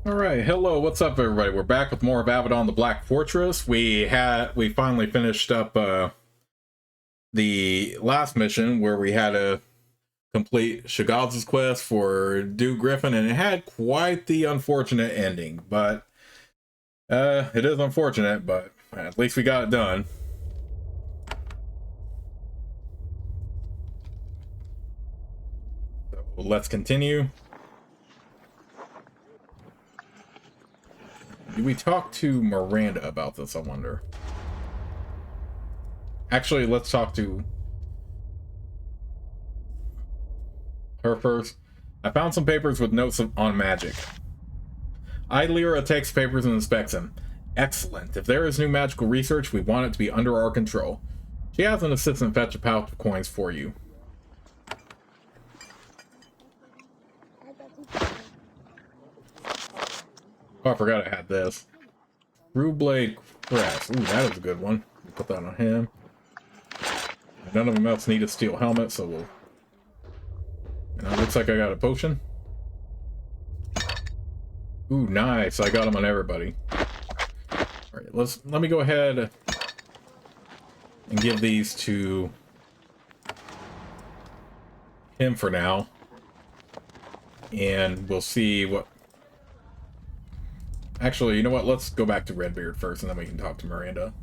All right, hello, what's up, everybody? We're back with more of Avadon, the Black Fortress. We finally finished up the last mission where we had to complete Shagaz's quest for Duke Griffin, and it had quite the unfortunate ending. But it is unfortunate, but at least we got it done. So let's continue. Did we talk to Miranda about this, I wonder? Actually, let's talk to her first. I found some papers with notes on magic. Lyra takes papers and inspects them. Excellent. If there is new magical research, we want it to be under our control. She has an assistant fetch a pouch of coins for you. Oh, I forgot I had this. True Blade Crest. Ooh, that is a good one. We'll put that on him. None of them else need a steel helmet, so we'll... And it looks like I got a potion. Ooh, nice. I got them on everybody. Alright, let me go ahead and give these to him for now. And we'll see what... Actually, you know what? Let's go back to Redbeard first, and then we can talk to Miranda.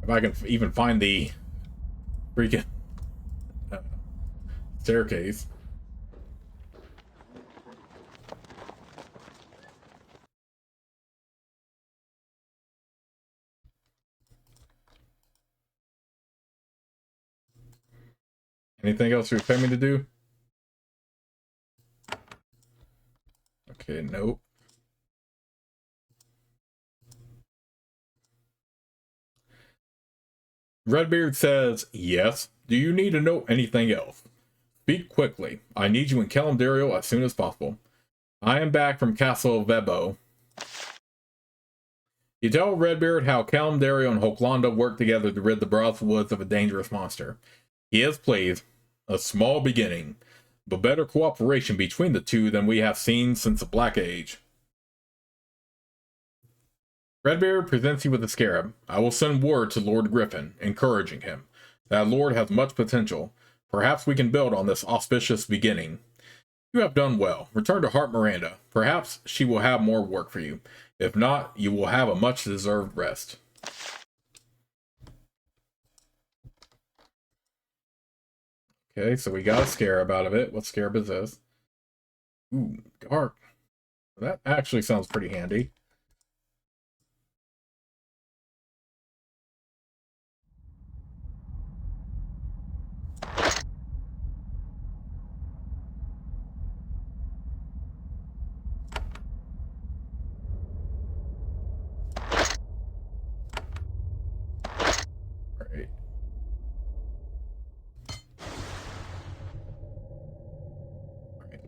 If I can even find the freaking staircase. Anything else you expect me to do? Okay, nope. Redbeard says, yes. Do you need to know anything else? Speak quickly. I need you in Kalimdariel as soon as possible. I am back from Castle Vebo. You tell Redbeard how Kalimdariel and Hoklanda work together to rid the Brothwoods of a dangerous monster. He is pleased. A small beginning, but better cooperation between the two than we have seen since the Black Age. Redbeard presents you with a scarab. I will send word to Lord Griffin, encouraging him. That lord has much potential. Perhaps we can build on this auspicious beginning. You have done well. Return to Heart Miranda. Perhaps she will have more work for you. If not, you will have a much-deserved rest. Okay, so we got a scarab out of it. What scarab is this? Ooh, dark. That actually sounds pretty handy.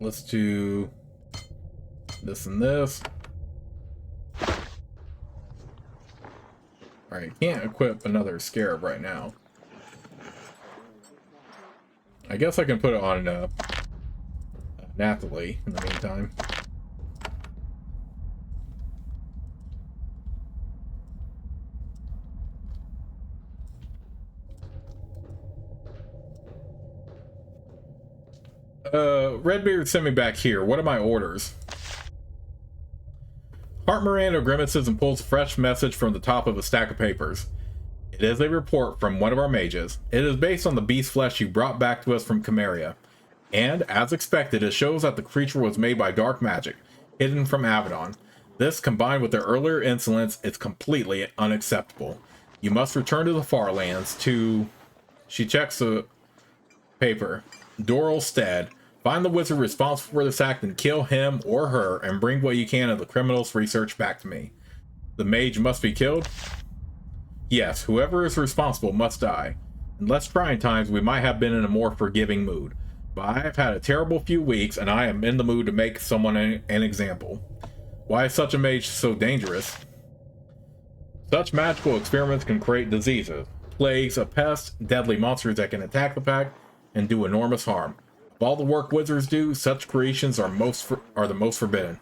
Let's do this and this. Alright, can't equip another scarab right now. I guess I can put it on Nathalie in the meantime. Redbeard sent me back here. What are my orders? Heart Miranda grimaces and pulls a fresh message from the top of a stack of papers. It is a report from one of our mages. It is based on the beast flesh you brought back to us from Chimeria. And, as expected, it shows that the creature was made by dark magic, hidden from Avadon. This, combined with their earlier insolence, is completely unacceptable. You must return to the Far Lands to... She checks the paper. Dhorl Stead. Find the wizard responsible for this act and kill him or her, and bring what you can of the criminal's research back to me. The mage must be killed? Yes, whoever is responsible must die. In less trying times, we might have been in a more forgiving mood. But I have had a terrible few weeks, and I am in the mood to make someone an example. Why is such a mage so dangerous? Such magical experiments can create diseases, plagues, a pest, deadly monsters that can attack the pack, and do enormous harm. Of all the work wizards do, such creations are the most forbidden.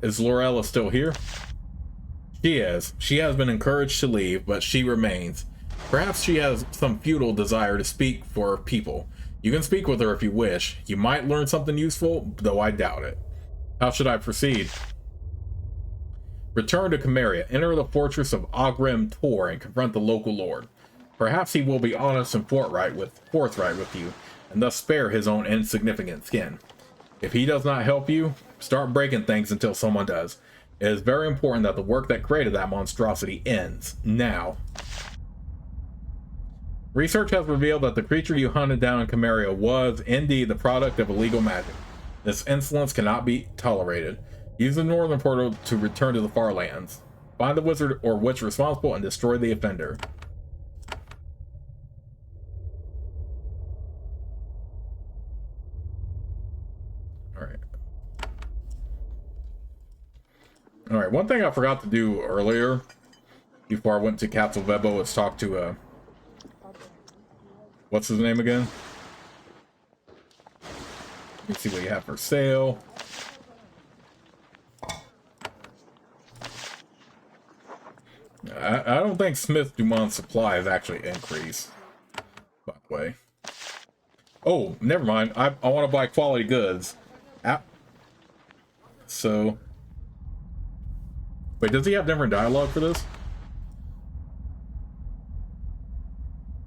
Is Lorella still here? She is. She has been encouraged to leave, but she remains. Perhaps she has some futile desire to speak for people. You can speak with her if you wish. You might learn something useful, though I doubt it. How should I proceed? Return to Cameria. Enter the fortress of Ogrim Tor and confront the local lord. Perhaps he will be honest and forthright with you, and thus spare his own insignificant skin. If he does not help you, start breaking things until someone does. It is very important that the work that created that monstrosity ends now. Research has revealed that the creature you hunted down in Cameria was indeed the product of illegal magic. This insolence cannot be tolerated. Use the northern portal to return to the far lands. Find the wizard or witch responsible and destroy the offender. Alright, one thing I forgot to do earlier, before I went to Castle Vebo, was talk to, what's his name again? Let me see what you have for sale. I don't think Smith Dumont's supply has actually increased, by the way. Oh, never mind. I want to buy quality goods. So... Wait, does he have different dialogue for this?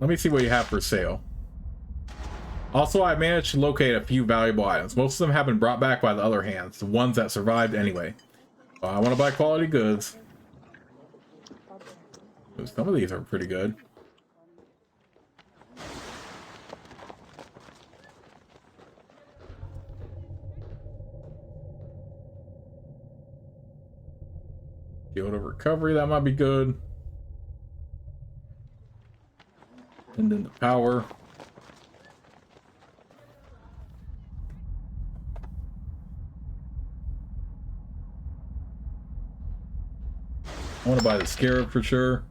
Let me see what you have for sale. Also, I managed to locate a few valuable items. Most of them have been brought back by the other hands, the ones that survived anyway. I want to buy quality goods. Some of these are pretty good. Field of recovery, that might be good. And then the power. I want to buy the scarab for sure.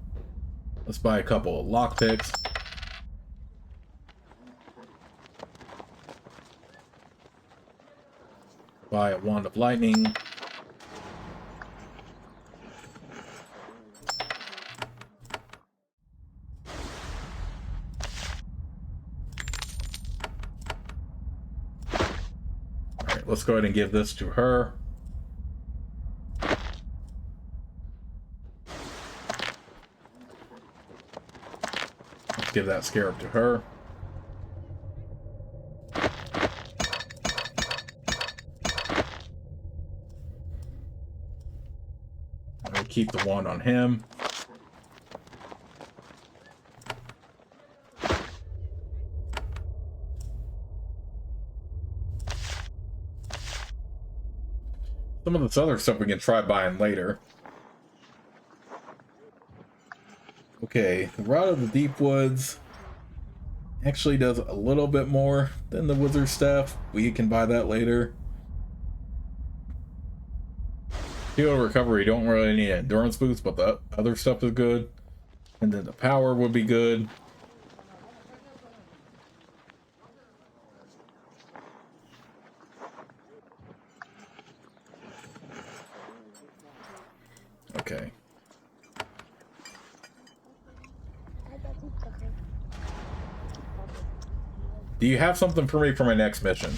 Let's buy a couple of lockpicks. Buy a wand of lightning. Let's go ahead and give this to her. Let's give that scarab to her. I'll keep the wand on him. Some of this other stuff we can try buying later. Okay, the Rod of the Deep Woods actually does a little bit more than the Wizard Staff. We can buy that later. Field of Recovery, don't really need an endurance boost, but the other stuff is good. And then the power would be good. Okay. Do you have something for me for my next mission?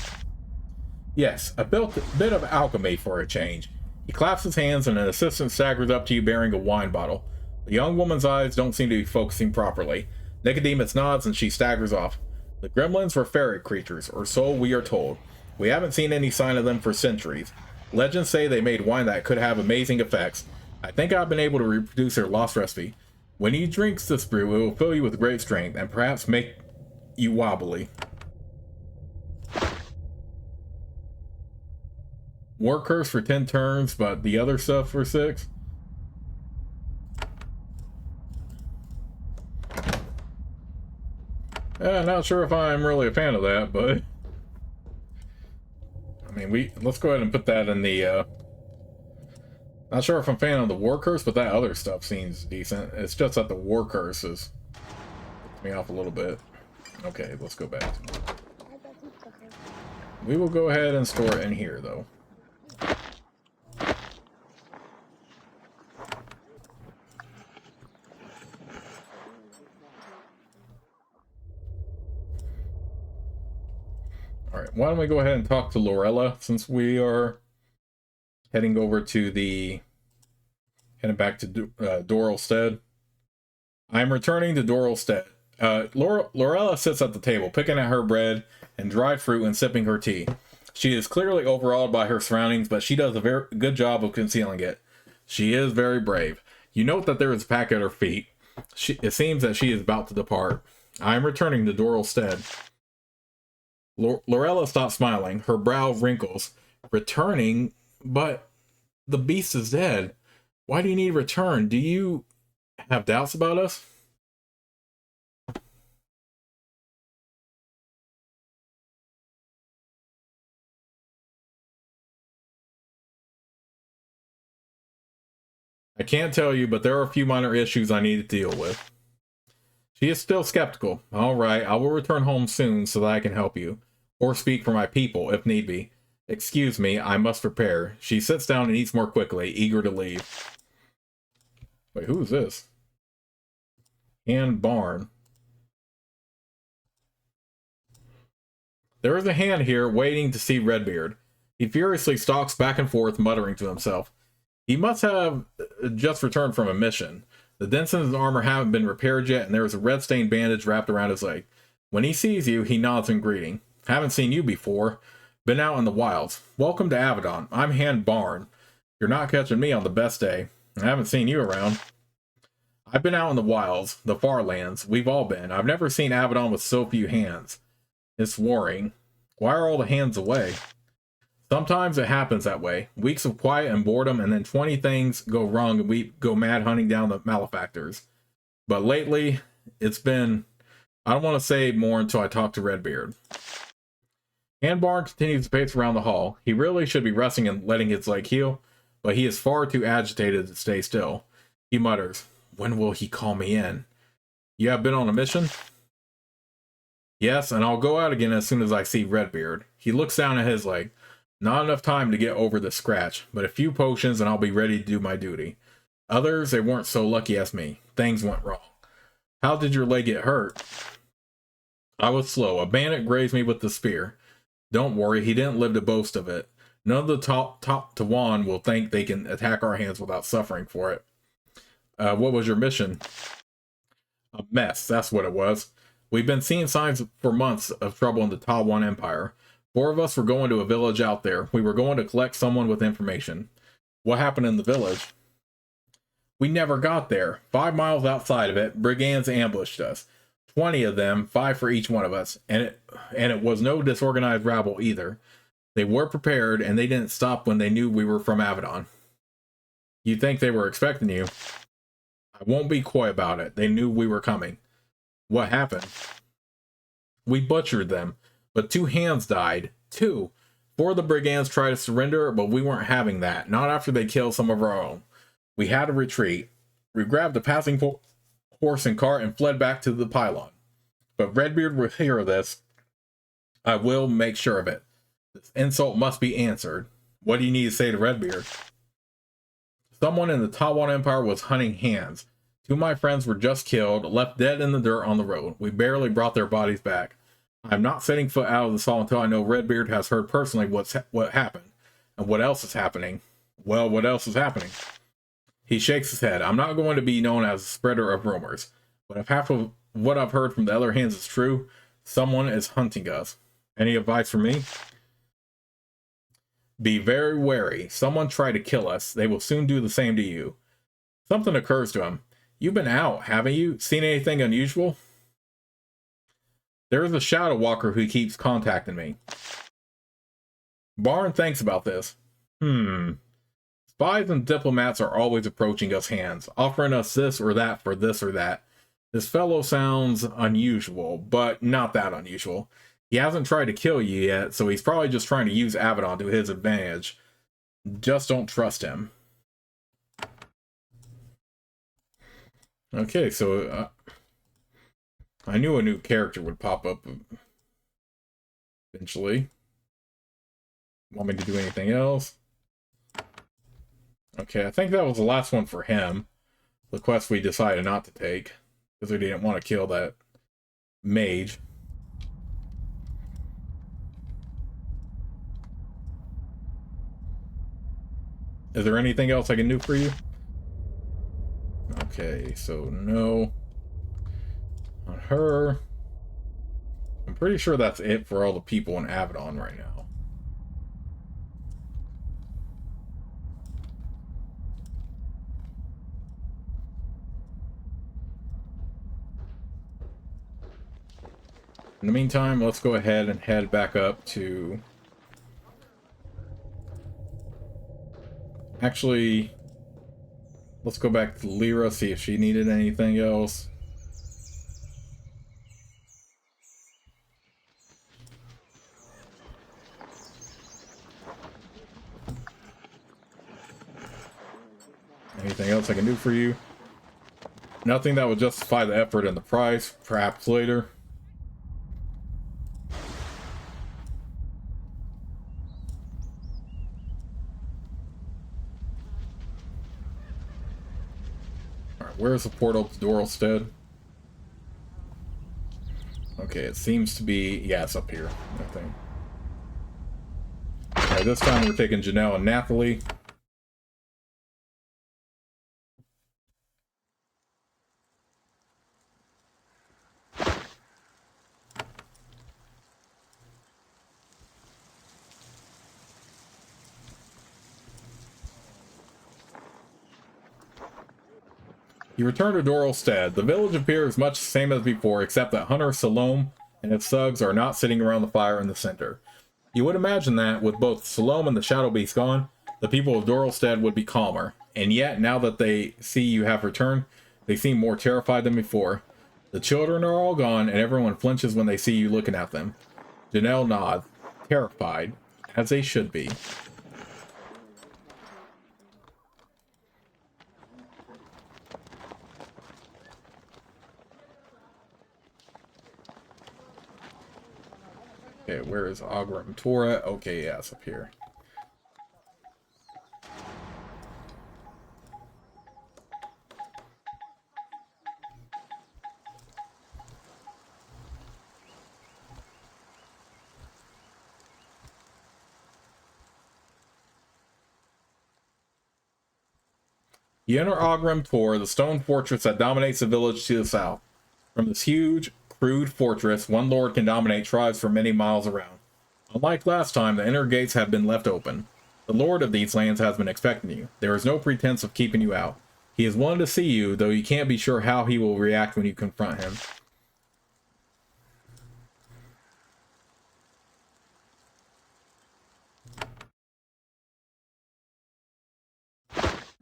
Yes, a bit of alchemy for a change. He claps his hands and an assistant staggers up to you bearing a wine bottle. The young woman's eyes don't seem to be focusing properly. Nicodemus nods and she staggers off. The gremlins were fairy creatures, or so we are told. We haven't seen any sign of them for centuries. Legends say they made wine that could have amazing effects. I think I've been able to reproduce their lost recipe. When he drinks this brew, it will fill you with great strength and perhaps make you wobbly. War curse for 10 turns, but the other stuff for 6. Not sure if I'm really a fan of that, but I mean, let's go ahead and put that in the not sure if I'm a fan of the war curse, but that other stuff seems decent. It's just that the war curse is me off a little bit. Okay, let's go back. We will go ahead and store it in here though. Alright, why don't we go ahead and talk to Lorella, since we are heading over to heading back to Dhorl Stead. I'm returning to Dhorl Stead. Lorella sits at the table, picking at her bread and dried fruit and sipping her tea. She is clearly overawed by her surroundings, but she does a very good job of concealing it. She is very brave. You note that there is a pack at her feet. It seems that she is about to depart. I am returning to Dhorl Stead. Lorella stops smiling. Her brow wrinkles. Returning? But the beast is dead. Why do you need to return? Do you have doubts about us? I can't tell you, but there are a few minor issues I need to deal with. She is still skeptical. All right, I will return home soon so that I can help you. Or speak for my people, if need be. Excuse me, I must prepare. She sits down and eats more quickly, eager to leave. Wait, who is this? Hand Barn. There is a hand here waiting to see Redbeard. He furiously stalks back and forth, muttering to himself. He must have just returned from a mission. The dents in his armor haven't been repaired yet, and there is a red-stained bandage wrapped around his leg. When he sees you, he nods in greeting. Haven't seen you before. Been out in the wilds. Welcome to Avadon. I'm Hand Barn. You're not catching me on the best day. I haven't seen you around. I've been out in the wilds, the far lands. We've all been. I've never seen Avadon with so few hands. It's worrying. Why are all the hands away? Sometimes it happens that way. Weeks of quiet and boredom, and then 20 things go wrong and we go mad hunting down the malefactors. But lately, it's been... I don't want to say more until I talk to Redbeard. Handbarn continues to pace around the hall. He really should be resting and letting his leg heal, but he is far too agitated to stay still. He mutters, "When will he call me in? You have been on a mission?" "Yes, and I'll go out again as soon as I see Redbeard." He looks down at his leg. "Not enough time to get over the scratch, but a few potions and I'll be ready to do my duty. Others, they weren't so lucky as me. Things went wrong." "How did your leg get hurt?" "I was slow. A bandit grazed me with the spear." "Don't worry, he didn't live to boast of it. None of the top Tawan will think they can attack our hands without suffering for it." What was your mission?" "A mess, that's what it was. We've been seeing signs for months of trouble in the Tawan Empire. 4 of us were going to a village out there. We were going to collect someone with information." "What happened in the village?" "We never got there. 5 miles outside of it, brigands ambushed us. 20 of them, 5 for each one of us, and it was no disorganized rabble either. They were prepared, and they didn't stop when they knew we were from Avadon." "You think they were expecting you?" "I won't be coy about it. They knew we were coming." "What happened?" "We butchered them, but 2 hands died. 2. 4 of the brigands tried to surrender, but we weren't having that, not after they killed some of our own. We had to retreat. We grabbed a passing horse and cart and fled back to the pylon. But Redbeard will hear of this. I will make sure of it. This insult must be answered." "What do you need to say to Redbeard?" "Someone in the Tawan Empire was hunting hands. 2 of my friends were just killed, left dead in the dirt on the road. We barely brought their bodies back. I'm not setting foot out of the hall until I know Redbeard has heard personally what happened. And what else is happening?" "Well, what else is happening?" He shakes his head. "I'm not going to be known as a spreader of rumors. But if half of what I've heard from the other hands is true, someone is hunting us. Any advice for me?" "Be very wary. Someone tried to kill us. They will soon do the same to you." Something occurs to him. "You've been out, haven't you? Seen anything unusual?" "There is a shadow walker who keeps contacting me." Barn thinks about this. Spies and diplomats are always approaching us hands, offering us this or that for this or that. This fellow sounds unusual, but not that unusual. He hasn't tried to kill you yet, so he's probably just trying to use Avadon to his advantage. Just don't trust him." Okay, so I knew a new character would pop up eventually. Want me to do anything else? Okay, I think that was the last one for him. The quest we decided not to take, because we didn't want to kill that mage. Is there anything else I can do for you? Okay, so no. On her. I'm pretty sure that's it for all the people in Avadon right now. In the meantime, let's go ahead and head back up to... Actually, let's go back to Lyra, see if she needed anything else. Anything else I can do for you? Nothing that would justify the effort and the price, perhaps later. Where's the portal to Dhorl Stead? Okay, it seems to be... Yeah, it's up here, I think. Alright, this time we're taking Janelle and Nathalie. You return to Dhorl Stead. The village appears much the same as before, except that Hunter Salome and his thugs are not sitting around the fire in the center. You would imagine that, with both Salome and the Shadow Beast gone, the people of Dhorl Stead would be calmer. And yet, now that they see you have returned, they seem more terrified than before. The children are all gone, and everyone flinches when they see you looking at them. Janelle nods, terrified, as they should be. Okay, where is Agram Tora? Okay, yeah, it's up here. You enter Agram Tor, the stone fortress that dominates the village to the south. From this huge, crude fortress, one lord can dominate tribes for many miles around. Unlike last time, the inner gates have been left open. The lord of these lands has been expecting you. There is no pretense of keeping you out. He is willing to see you, though you can't be sure how he will react when you confront him.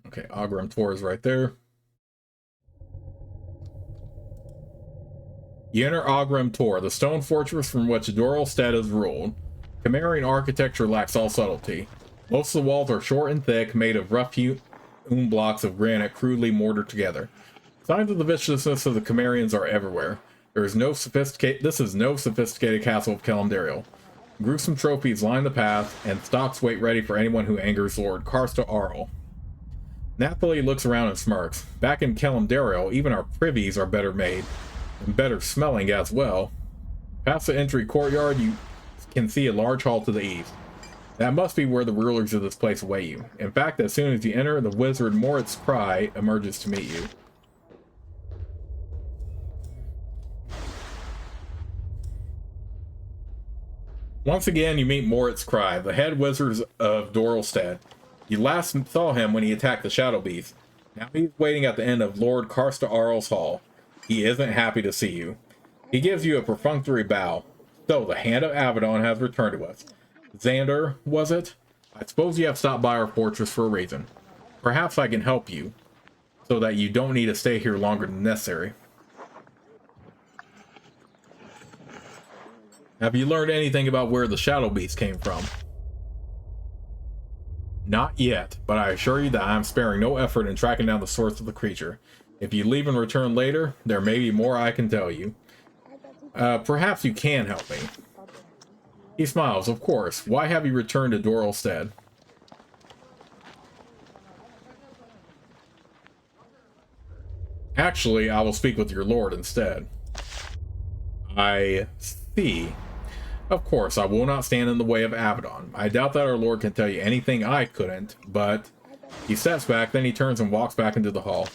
Okay, Agram Tor is right there. You enter Agram Tor, the stone fortress from which Dhorl Stead is ruled. Cimmerian architecture lacks all subtlety. Most of the walls are short and thick, made of rough-hewn blocks of granite crudely mortared together. Signs of the viciousness of the Cimmerians are everywhere. This is no sophisticated castle of Kalimdariel. Gruesome trophies line the path, and stocks wait ready for anyone who angers Lord Karsta Arl. Nathalie looks around and smirks. Back in Kalimdariel, even our privies are better made. And better smelling as well. Past the entry courtyard, you can see a large hall to the east. That must be where the rulers of this place await you. In fact, as soon as you enter, the wizard Moritz Cry emerges to meet you. Once again, you meet Moritz Cry, the head wizard of Dhorl Stead. You last saw him when he attacked the Shadow Beast. Now he's waiting at the end of Lord Karsta Arl's hall. He isn't happy to see you. He gives you a perfunctory bow. So, the Hand of Avadon has returned to us. Xander, was it? I suppose you have stopped by our fortress for a reason. Perhaps I can help you, so that you don't need to stay here longer than necessary. Have you learned anything about where the Shadow Beast came from? Not yet, but I assure you that I am sparing no effort in tracking down the source of the creature. If you leave and return later, there may be more I can tell you. Perhaps you can help me. He smiles, of course. Why have you returned to Dhorl Stead? Actually, I will speak with your lord instead. I see. Of course, I will not stand in the way of Avadon. I doubt that our lord can tell you anything I couldn't, but He steps back, then he turns and walks back into the hall.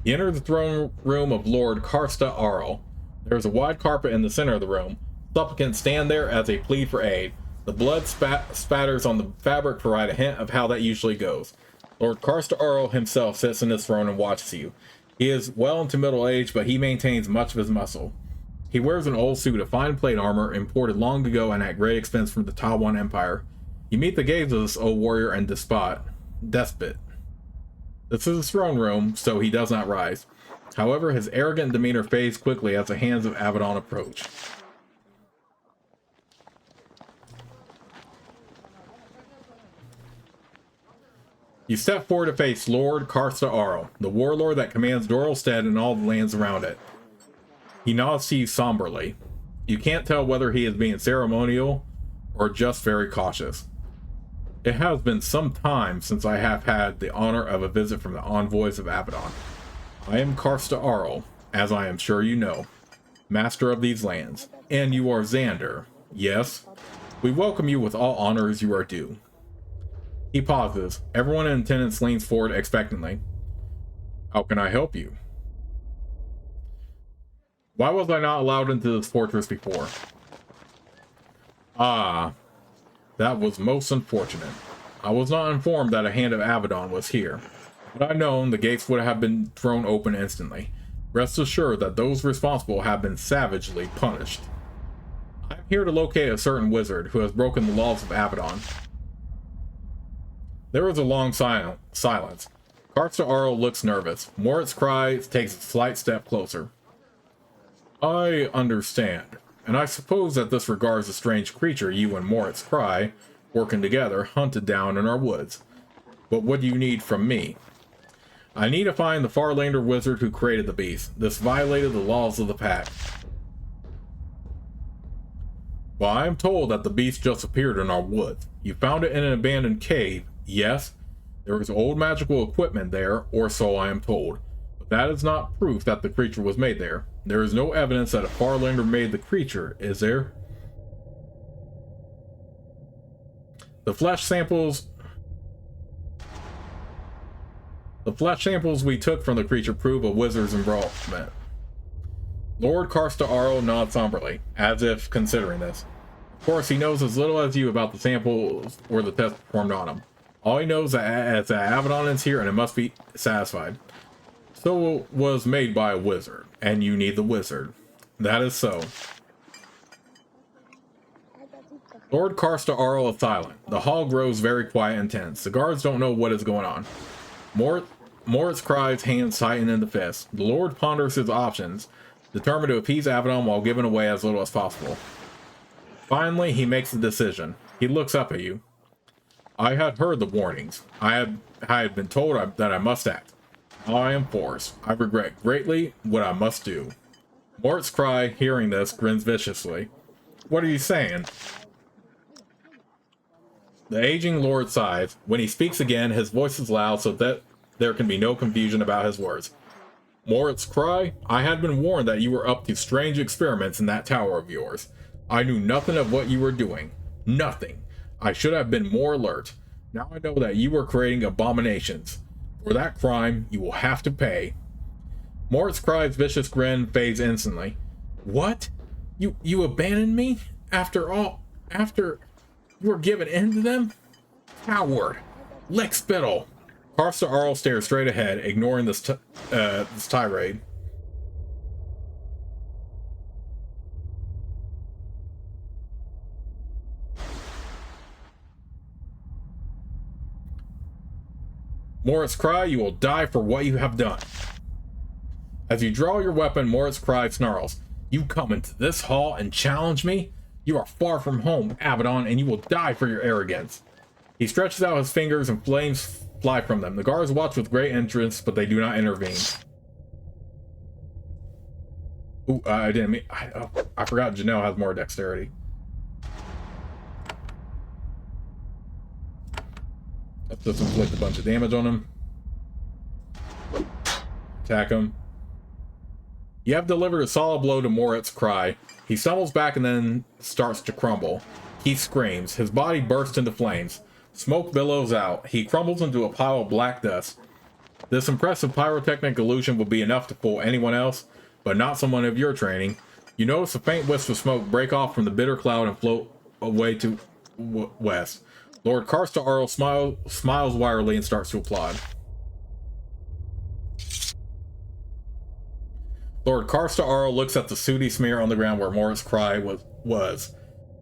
He enters the throne room of Lord Karsta Arl. There is a wide carpet in the center of the room. Supplicants stand there as they plead for aid. The blood spatters on the fabric provide a hint of how that usually goes. Lord Karsta Arl himself sits in his throne and watches you. He is well into middle age, but he maintains much of his muscle. He wears an old suit of fine plate armor imported long ago and at great expense from the Tawan Empire. You meet the gaze of this old warrior and despot. This is his throne room, so he does not rise. However, his arrogant demeanor fades quickly as the hands of Avadon approach. You step forward to face Lord Karsta Arl, the warlord that commands Dhorl Stead and all the lands around it. He nods to you somberly. You can't tell whether he is being ceremonial or just very cautious. It has been some time since I have had the honor of a visit from the envoys of Avadon. I am Karsta Arl, as I am sure you know, master of these lands, and you are Xander. Yes, we welcome you with all honors you are due. He pauses. Everyone in attendance leans forward expectantly. How can I help you? Why was I not allowed into this fortress before? Ah, that was most unfortunate. I was not informed that a hand of Avadon was here. Had I known, the gates would have been thrown open instantly. Rest assured that those responsible have been savagely punished. I am here to locate a certain wizard who has broken the laws of Avadon. There is a long silence. Karsta Arl looks nervous. Moritz cries, takes a slight step closer. I understand, and I suppose that this regards a strange creature you and Moritz Cry, working together, hunted down in our woods. But what do you need from me? I need to find the Farlander wizard who created the beast. This violated the laws of the pack. Well, I am told that the beast just appeared in our woods. You found it in an abandoned cave. Yes, there is old magical equipment there, or so I am told. But that is not proof that the creature was made there. There is no evidence that a Farlander made the creature, is there? The flesh samples we took from the creature prove a wizard's involvement. Lord Karsta Arl nods somberly, as if considering this. Of course, he knows as little as you about the samples or the test performed on him. All he knows is that Avadon is here and it must be satisfied. So was made by a wizard, and you need the wizard. That is so. Lord Karsta Arl is silent. The hall grows very quiet and tense. The guards don't know what is going on. Moritz cries, hands tighten in the fist. The Lord ponders his options, determined to appease Avadon while giving away as little as possible. Finally, he makes a decision. He looks up at you. I had heard the warnings. I had been told that I must act. Now I am forced. I regret greatly what I must do. Moritz Cry, hearing this, grins viciously. What are you saying? The aging lord sighs. When he speaks again, his voice is loud so that there can be no confusion about his words. Moritz Cry, I had been warned that you were up to strange experiments in that tower of yours. I knew nothing of what you were doing. Nothing. I should have been more alert. Now I know that you were creating abominations. For that crime, you will have to pay. Moritz Cry's vicious grin fades instantly. What? You abandoned me? After you were given in to them? Coward! Lick spittle! Karsta Arl stares straight ahead, ignoring this tirade. Moritz Cry, you will die for what you have done. As you draw your weapon, Moritz Cry snarls. You come into this hall and challenge me? You are far from home, Avadon, and you will die for your arrogance. He stretches out his fingers and flames fly from them. The guards watch with great interest, but they do not intervene. Ooh, I didn't mean... I forgot Janelle has more dexterity. Let's just inflict a bunch of damage on him. Attack him. You have delivered a solid blow to Moritz Cry. He stumbles back and then starts to crumble. He screams. His body bursts into flames. Smoke billows out. He crumbles into a pile of black dust. This impressive pyrotechnic illusion would be enough to fool anyone else, but not someone of your training. You notice a faint wisp of smoke break off from the bitter cloud and float away to west. Lord Karsta Arl smiles wryly and starts to applaud. Lord Karsta Arl looks at the sooty smear on the ground where Morris' cry was.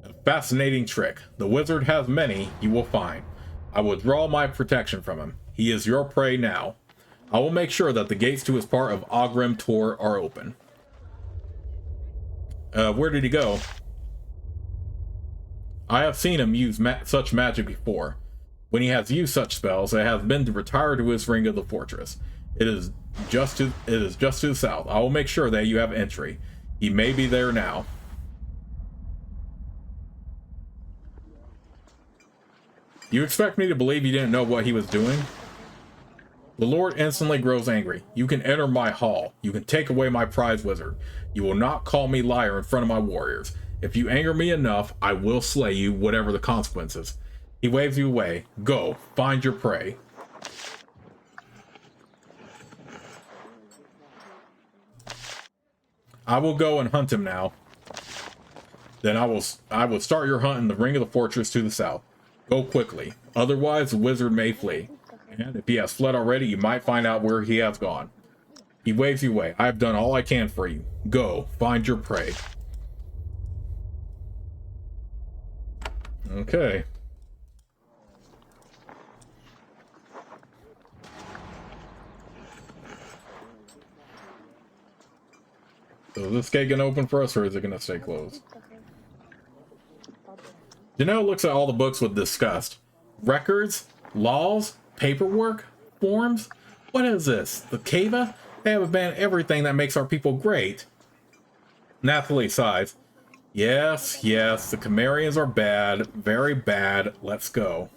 A fascinating trick. The wizard has many, you will find. I will withdraw my protection from him. He is your prey now. I will make sure that the gates to his part of Ogrim Tor are open. Where did he go? I have seen him use such magic before. When he has used such spells, it has been to retire to his ring of the fortress. It is just to the south. I will make sure that you have entry. He may be there now. You expect me to believe you didn't know what he was doing? The Lord instantly grows angry. You can enter my hall. You can take away my prize wizard. You will not call me liar in front of my warriors. If you anger me enough, I will slay you, whatever the consequences. He waves you away. Go, find your prey. I will go and hunt him now. Then I will start your hunt in the ring of the fortress to the south. Go quickly, otherwise the wizard may flee. And if he has fled already, you might find out where he has gone. He waves you away. I have done all I can for you. Go, find your prey. Okay. So is this gate gonna open for us, or is it gonna stay closed? Janelle looks at all the books with disgust. Records? Laws? Paperwork? Forms? What is this? The Kava? They have abandoned everything that makes our people great. Nathalie sighs. Yes, the Cimmerians are bad. Very bad. Let's go.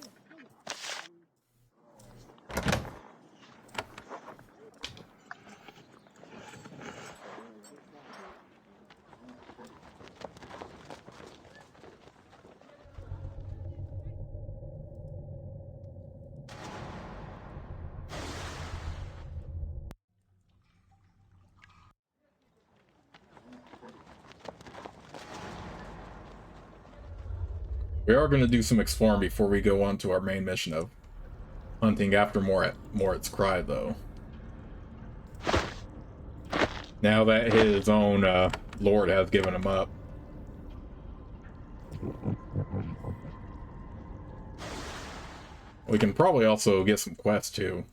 We are going to do some exploring before we go on to our main mission of hunting after Morit's Cry, though. Now that his own lord has given him up. We can probably also get some quests, too.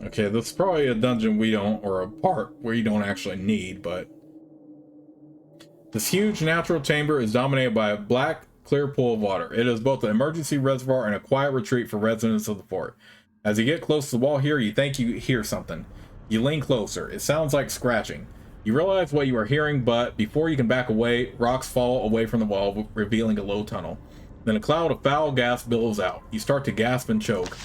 Okay, this is probably a dungeon we don't, or a part where you don't actually need, but... This huge natural chamber is dominated by a black, clear pool of water. It is both an emergency reservoir and a quiet retreat for residents of the fort. As you get close to the wall here, you think you hear something. You lean closer. It sounds like scratching. You realize what you are hearing, but before you can back away, rocks fall away from the wall, revealing a low tunnel. Then a cloud of foul gas billows out. You start to gasp and choke.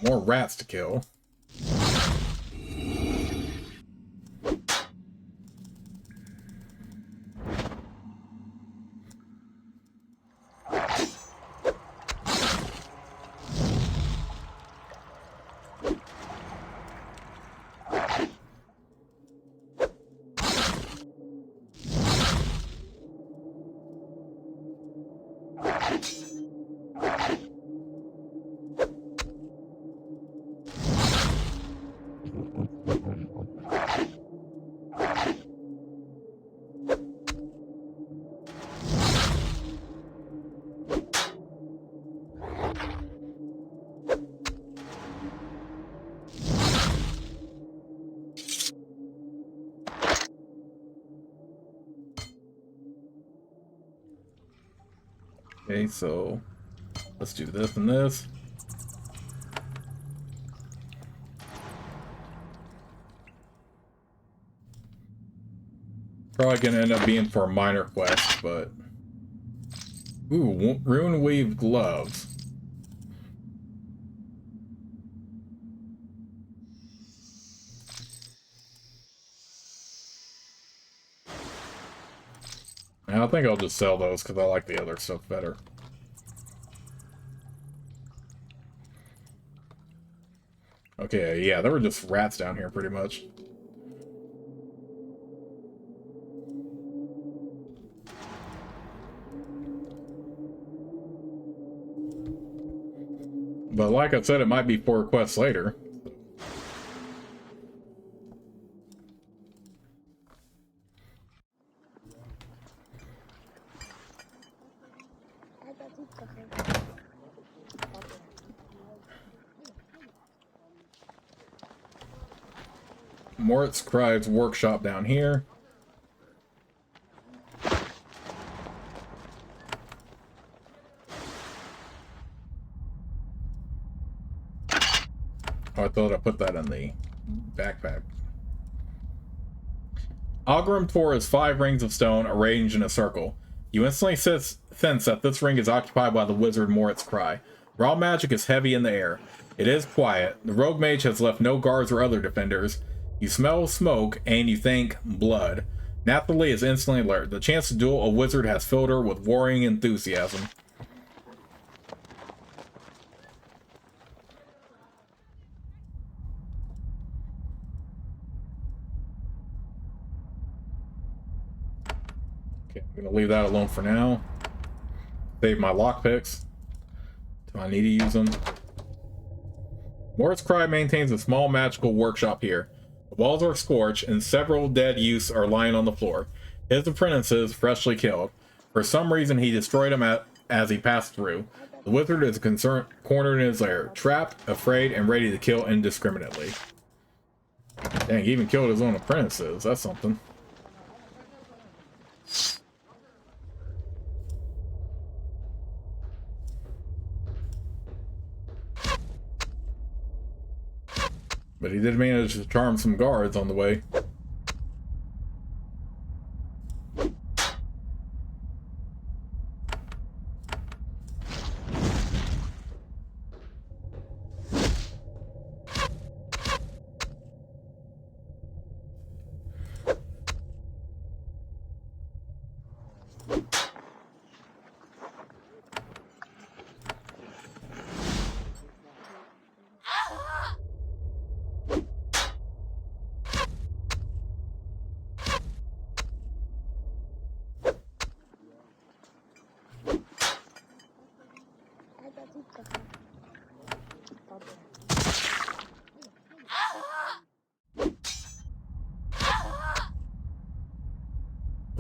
More rats to kill. Okay, so let's do this and this. Probably gonna end up being for a minor quest, but... Ooh, Rune Weave Gloves. I think I'll just sell those because I like the other stuff better. Okay, yeah, there were just rats down here pretty much. But like I said, it might be 4 quests later. Moritz Crive's workshop down here. Oh, I thought I put that in the backpack. Algrim is 5 rings of stone arranged in a circle. You instantly sense that this ring is occupied by the wizard Moritz Cry. Raw magic is heavy in the air. It is quiet. The rogue mage has left no guards or other defenders. You smell smoke, and you think blood. Nathalie is instantly alert. The chance to duel a wizard has filled her with warring enthusiasm. Okay, I'm gonna leave that alone for now. Save my lockpicks till I need to use them. Moritz Cry maintains a small magical workshop here. The walls are scorched, and several dead youths are lying on the floor. His apprentices, freshly killed. For some reason, he destroyed them as he passed through. The wizard is cornered in his lair, trapped, afraid, and ready to kill indiscriminately. Dang, he even killed his own apprentices. That's something. But he did manage to charm some guards on the way.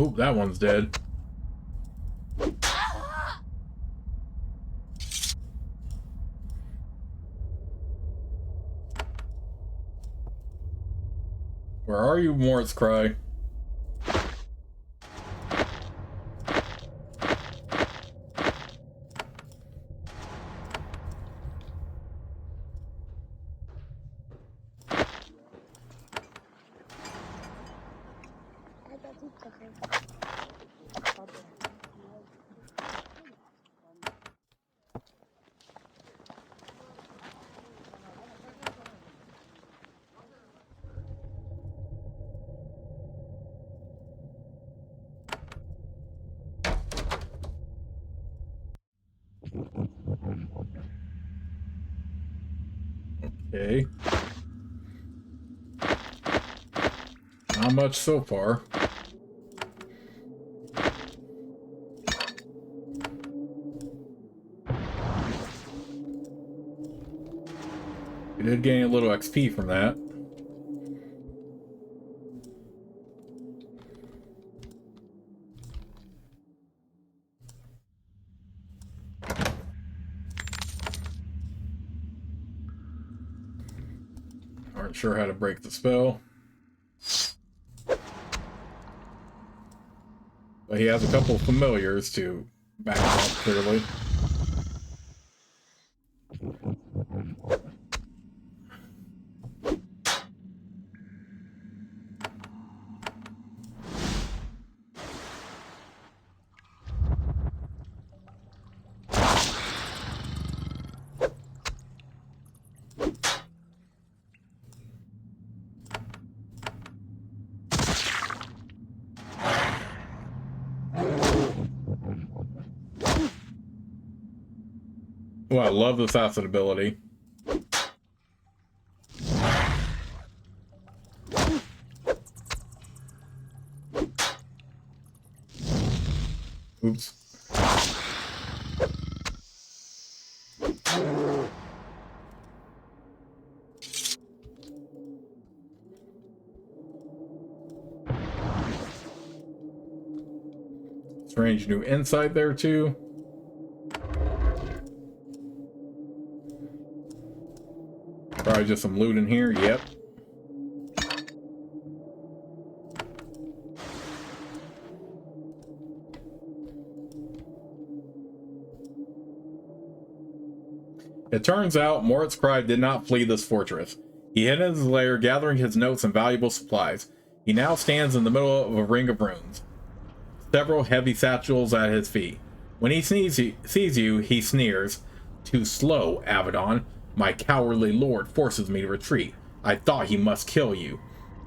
Oop, that one's dead. Where are you, Moritz Cry? Okay. Not much so far. We did gain a little XP from that. Aren't sure how to break the spell. But he has a couple of familiars to back him up clearly. Well, I love this acid ability. Oops. Strange new insight there too. Probably just some loot in here. Yep. It turns out Moritz Cry did not flee this fortress. He hid in his lair, gathering his notes and valuable supplies. He now stands in the middle of a ring of runes, several heavy satchels at his feet. When he sees you, he sneers. Too slow, Avadon. My cowardly lord forces me to retreat. I thought he must kill you.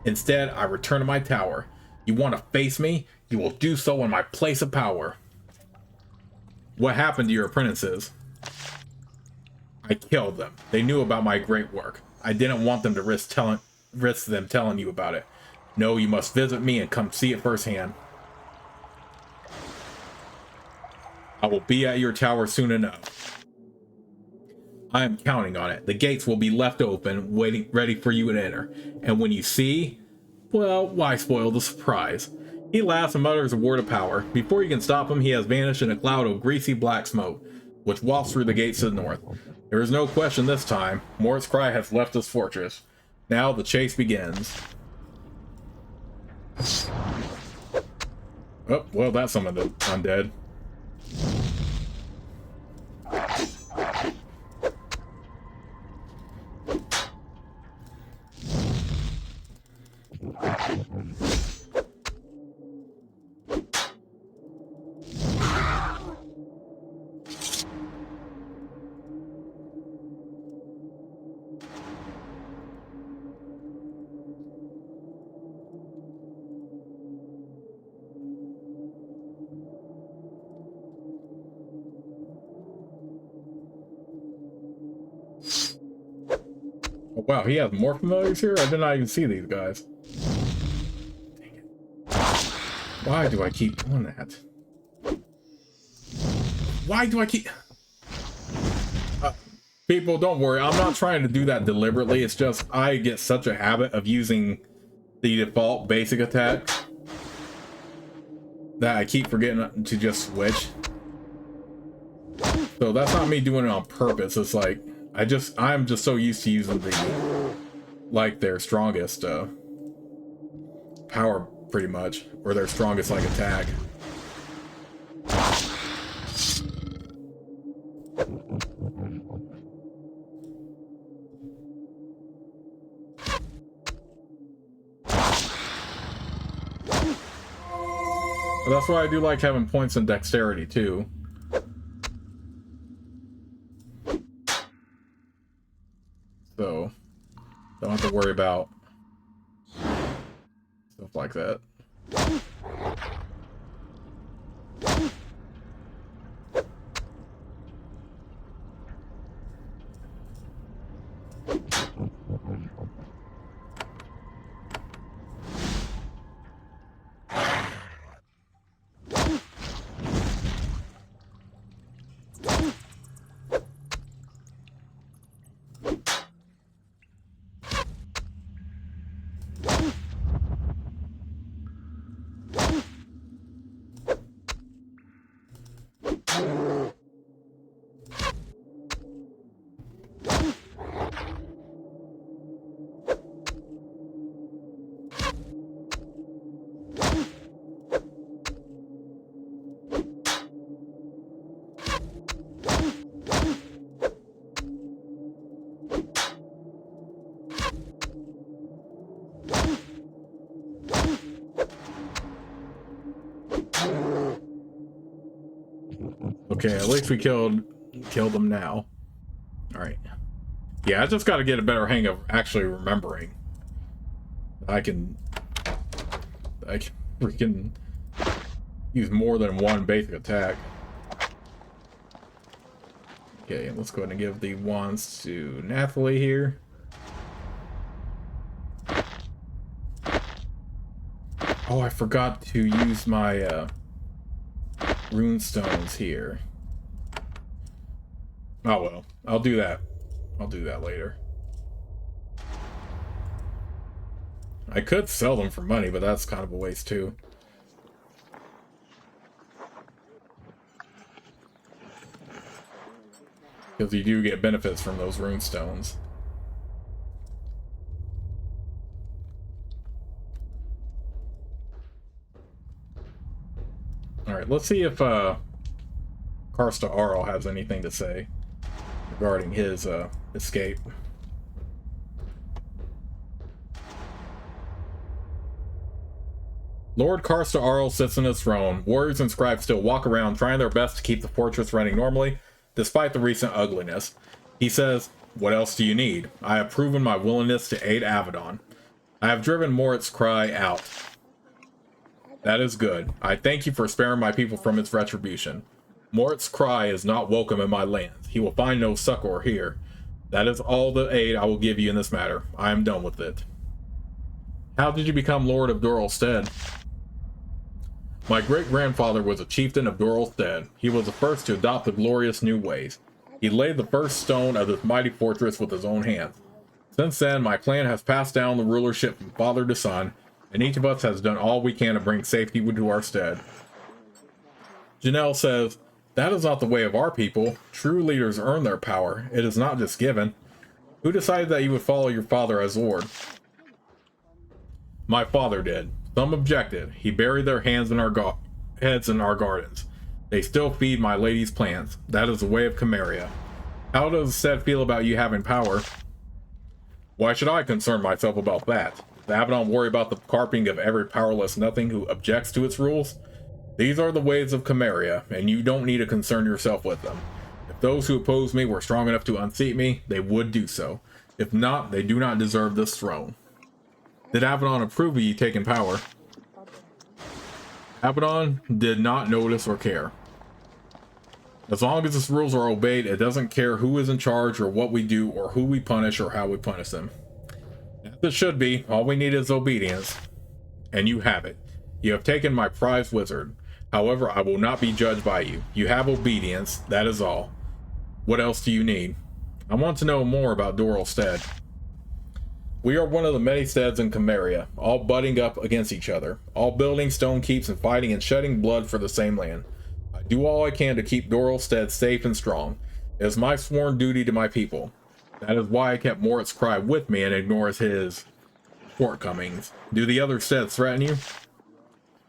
Instead, I return to my tower. You want to face me? You will do so in my place of power. What happened to your apprentices? I killed them. They knew about my great work. I didn't want them to risk them telling you about it. No, you must visit me and come see it firsthand. I will be at your tower soon enough. I am counting on it. The gates will be left open, waiting, ready for you to enter. And when you see, well, why spoil the surprise? He laughs and mutters a word of power. Before you can stop him, he has vanished in a cloud of greasy black smoke, which wafts through the gates to the north. There is no question this time. Moritz Cry has left his fortress. Now the chase begins. Oh, well, that's some of the undead. Oh, wow, he has more familiars here? I did not even see these guys. Dang it. Why do I keep doing that? Why do I keep... people, don't worry. I'm not trying to do that deliberately. It's just I get such a habit of using the default basic attack that I keep forgetting to just switch. So that's not me doing it on purpose. It's like I'm just so used to using their strongest power, pretty much, or their strongest like attack. But that's why I do like having points in dexterity too. So don't have to worry about stuff like that. Okay, at least we killed them now. Alright. Yeah, I just gotta get a better hang of actually remembering. I can freaking use more than one basic attack. Okay, let's go ahead and give the wands to Nathalie here. Oh, I forgot to use my rune stones here. Oh well, I'll do that. I'll do that later. I could sell them for money, but that's kind of a waste too. Because you do get benefits from those rune stones. Alright, let's see if Karsta Arl has anything to say regarding his escape. Lord Karsta Arl sits on his throne. Warriors and scribes still walk around trying their best to keep the fortress running normally, despite the recent ugliness. He says, "What else do you need? I have proven my willingness to aid Avadon. I have driven Morit's cry out. That is good. I thank you for sparing my people from its retribution. Morit's cry is not welcome in my lands. He will find no succor here. That is all the aid I will give you in this matter. I am done with it." How did you become Lord of Dhorl Stead? My great-grandfather was a chieftain of Dhorl Stead. He was the first to adopt the glorious new ways. He laid the first stone of this mighty fortress with his own hands. Since then, my clan has passed down the rulership from father to son, and each of us has done all we can to bring safety to our stead. Janelle says, "That is not the way of our people. True leaders earn their power. It is not just given. Who decided that you would follow your father as Lord?" My father did. Some objected. He buried their heads in our gardens. They still feed my lady's plants. That is the way of Camarilla. How does Stead feel about you having power? Why should I concern myself about that? Does Avadon worry about the carping of every powerless nothing who objects to its rules? These are the ways of Camarilla, and you don't need to concern yourself with them. If those who oppose me were strong enough to unseat me, they would do so. If not, they do not deserve this throne. Did Avadon approve of you taking power? Avadon did not notice or care. As long as its rules are obeyed, it doesn't care who is in charge or what we do or who we punish or how we punish them. As it should be, all we need is obedience. And you have it. You have taken my prized wizard. However, I will not be judged by you. You have obedience, that is all. What else do you need? I want to know more about Dhorl Stead. We are one of the many steads in Camarilla, all butting up against each other, all building stone keeps and fighting and shedding blood for the same land. I do all I can to keep Dhorl Stead safe and strong. It is my sworn duty to my people. That is why I kept Morit's cry with me and ignores his shortcomings. Do the other steads threaten you?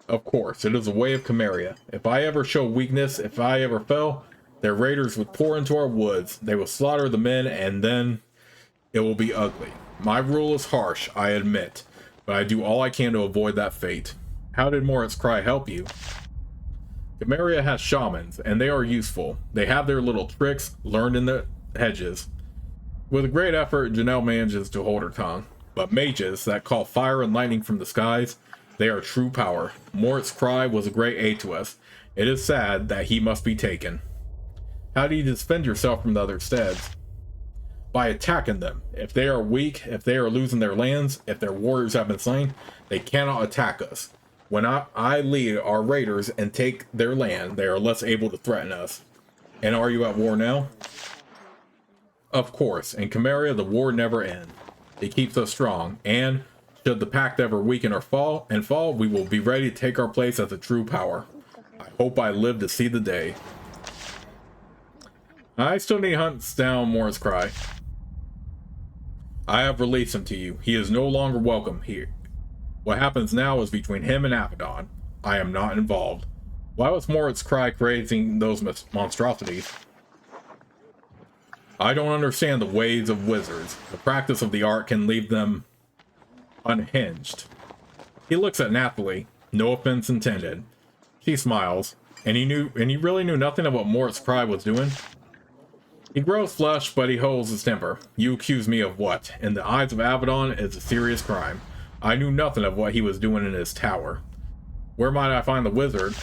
Of course, it is a way of Camarilla. If I ever show weakness, if I ever fell, their raiders would pour into our woods. They will slaughter the men, and then it will be ugly. My rule is harsh, I admit, but I do all I can to avoid that fate. How did Morit's cry help you? Camarilla has shamans, and they are useful. They have their little tricks learned in the hedges. With great effort, Janelle manages to hold her tongue. But mages that call fire and lightning from the skies, they are true power. Morit's cry was a great aid to us. It is sad that he must be taken. How do you defend yourself from the other steads? By attacking them. If they are weak, if they are losing their lands, if their warriors have been slain, they cannot attack us. When I lead our raiders and take their land, they are less able to threaten us. And are you at war now? Of course, in Camarilla the war never ends. It keeps us strong, and should the pact ever weaken or fall, we will be ready to take our place as a true power. I hope I live to see the day. I still need to hunt down Morit's cry. I have released him to you. He is no longer welcome here. What happens now is between him and Avadon. I am not involved. Why was Morit's cry creating those monstrosities? I don't understand the ways of wizards. The practice of the art can leave them unhinged. He looks at Nathalie. No offense intended. She smiles. And he really knew nothing of what Moritz Pride was doing? He grows flush, but he holds his temper. You accuse me of what? In the eyes of Avadon, it's a serious crime. I knew nothing of what he was doing in his tower. Where might I find the wizard?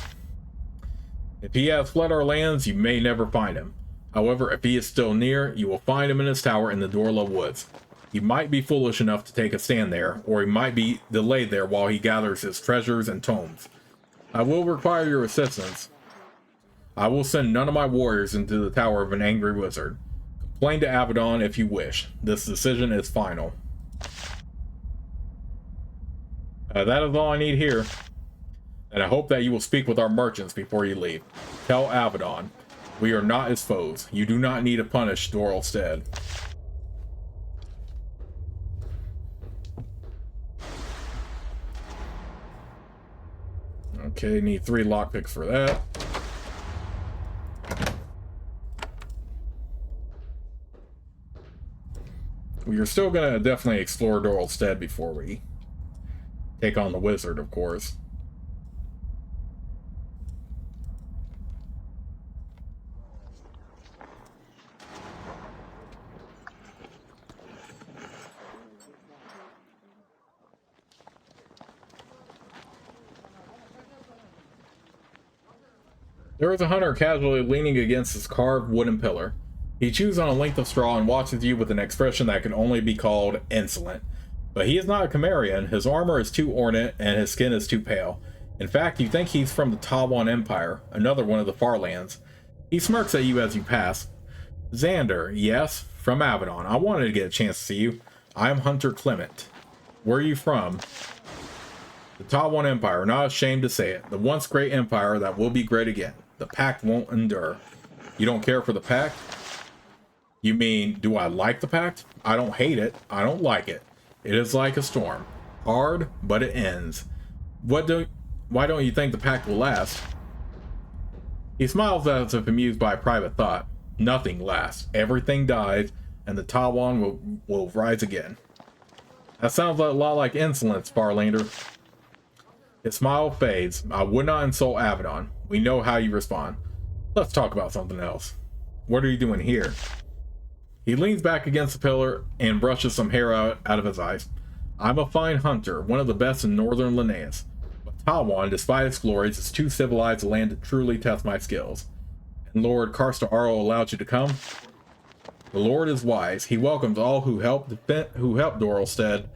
If he has fled our lands, you may never find him. However, if he is still near, you will find him in his tower in the Dhorl woods. He might be foolish enough to take a stand there, or he might be delayed there while he gathers his treasures and tomes. I will require your assistance. I will send none of my warriors into the tower of an angry wizard. Complain to Avadon if you wish. This decision is final. That is all I need here. And I hope that you will speak with our merchants before you leave. Tell Avadon, we are not his foes. You do not need to punish Dhorl Stead. Okay, need 3 lockpicks for that. We are still going to definitely explore Dhorl Stead before we take on the wizard, of course. There is a hunter casually leaning against his carved wooden pillar. He chews on a length of straw and watches you with an expression that can only be called insolent. But he is not a Cimmerian. His armor is too ornate and his skin is too pale. In fact, you think he's from the Tawan Empire, another one of the far lands. He smirks at you as you pass. Xander, yes, from Avadon. I wanted to get a chance to see you. I am Hunter Clement. Where are you from? The Tawan Empire, not ashamed to say it. The once great empire that will be great again. The Pact won't endure. You don't care for the Pact? You mean, do I like the Pact? I don't hate it. I don't like it. It is like a storm. Hard, but it ends. Why don't you think the Pact will last? He smiles as if amused by a private thought. Nothing lasts. Everything dies, and the Tawan will rise again. That sounds a lot like insolence, Farlander. His smile fades. I would not insult Avadon. We know how you respond. Let's talk about something else. What are you doing here? He leans back against the pillar and brushes some hair out of his eyes. I'm a fine hunter, one of the best in northern Linnaeus. But Tawan, despite its glories, is too civilized a land to truly test my skills. And Lord Karsta-Arl allowed you to come? The Lord is wise. He welcomes all who help Dhorl Stead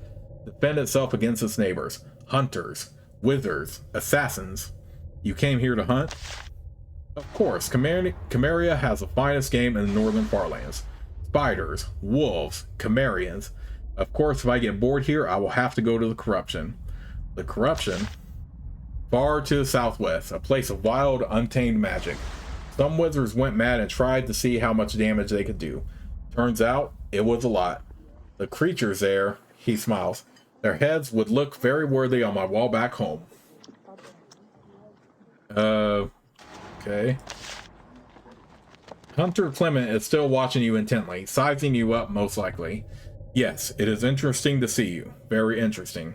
defend itself against its neighbors. Hunters, wizards, assassins. You came here to hunt? Of course, Cimmeria has the finest game in the northern farlands. Spiders, wolves, Cimmerians. Of course, if I get bored here, I will have to go to the Corruption. The Corruption? Far to the southwest, a place of wild, untamed magic. Some wizards went mad and tried to see how much damage they could do. Turns out, it was a lot. The creatures there, he smiles, their heads would look very worthy on my wall back home. Okay. Hunter Clement is still watching you intently, sizing you up most likely. Yes, it is interesting to see you. Very interesting.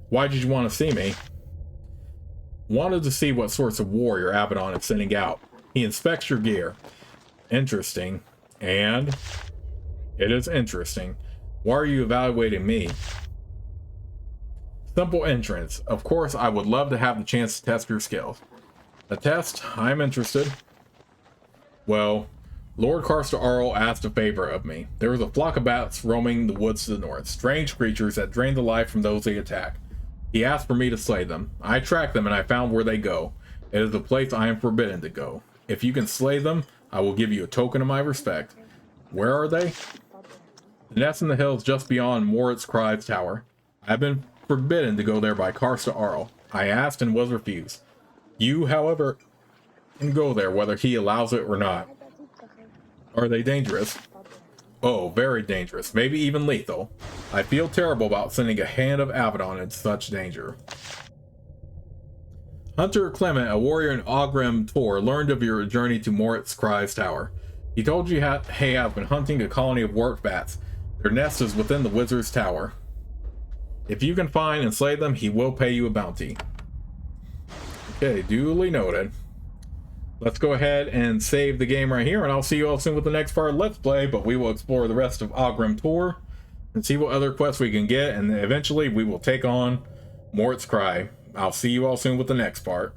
Why did you want to see me? Wanted to see what sorts of warrior Avadon is sending out. He inspects your gear. Interesting. And? It is interesting. Why are you evaluating me? Simple entrance. Of course, I would love to have the chance to test your skills. A test? I'm interested. Well, Lord Karsta-Arl asked a favor of me. There was a flock of bats roaming the woods to the north, strange creatures that drain the life from those they attack. He asked for me to slay them. I tracked them and I found where they go. It is a place I am forbidden to go. If you can slay them, I will give you a token of my respect. Where are they? The nest in the hills just beyond Moritz Crive's tower. I have been forbidden to go there by Karsta-Arl. I asked and was refused. You, however, can go there whether he allows it or not. Are they dangerous? Oh, very dangerous, maybe even lethal. I feel terrible about sending a hand of Avadon into such danger. Hunter Clement, a warrior in Ogrim Tor, learned of your journey to Moritz Crive's tower. He told you he has been hunting a colony of warped bats. Their nest is within the wizard's tower. If you can find and slay them, he will pay you a bounty. Okay, duly noted. Let's go ahead and save the game right here, and I'll see you all soon with the next part of Let's Play, but we will explore the rest of Ogrim Tor and see what other quests we can get, and eventually we will take on Mort's Cry. I'll see you all soon with the next part.